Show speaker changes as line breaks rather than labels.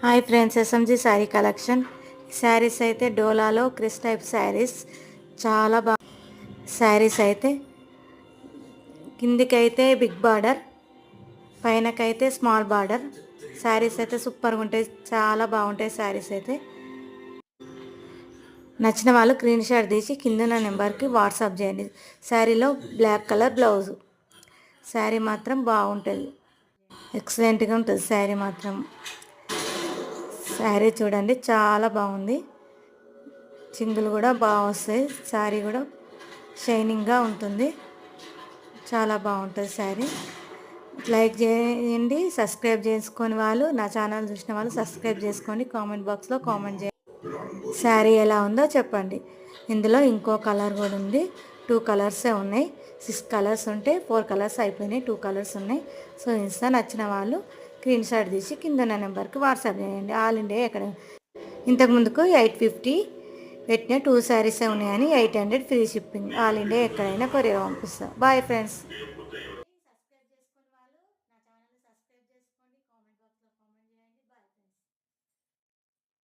Hi friends, SMG sari collection. Saris అయితే డోలాలో క్రిస్ టైప్ శారీస్ చాలా బాగా. శారీస్ అయితే కిందికైతే బిగ్ బార్డర్, పైనకైతే స్మాల్ బార్డర్. శారీస్ అయితే సూపర్గా ఉంటాయి, చాలా బాగుంటాయి శారీస్ అయితే. నచ్చిన వాళ్ళు స్క్రీన్ షాట్ తీసి కింద నెంబర్కి వాట్సాప్ చేయండి. శారీలో బ్లాక్ కలర్ బ్లౌజు. శారీ మాత్రం బాగుంటుంది, ఎక్సలెంట్గా ఉంటుంది శారీ మాత్రం. శారీ చూడండి చాలా బాగుంది, చింగులు కూడా బాగా వస్తాయి. శారీ కూడా షైనింగ్గా ఉంటుంది, చాలా బాగుంటుంది శారీ. లైక్ చేయండి, సబ్స్క్రైబ్ చేసుకొని వాళ్ళు, నా ఛానల్ చూసిన వాళ్ళు సబ్స్క్రైబ్ చేసుకొని కామెంట్ బాక్స్లో కామెంట్ చేయండి. శారీ ఎలా ఉందో చెప్పండి. ఇందులో ఇంకో కలర్ కూడా ఉంది, 2 కలర్సే ఉన్నాయి. 6 కలర్స్ ఉంటే 4 కలర్స్ అయిపోయినాయి, 2 కలర్స్ ఉన్నాయి. సో ఇన్స్టా నచ్చిన వాళ్ళు స్క్రీన్ షాట్ తీసి కింద ఉన్న నెంబర్కి వాట్సాప్ చేయండి. ఆల్ ఇండియా ఎక్కడ. ఇంతకుముందుకు 850 పెట్టిన 2 శారీసే ఉన్నాయని 800 ఫ్రీ షిప్పింగ్. ఆల్ ఇండియా ఎక్కడైనా కొరియర్ పంపిస్తాం. Bye friends.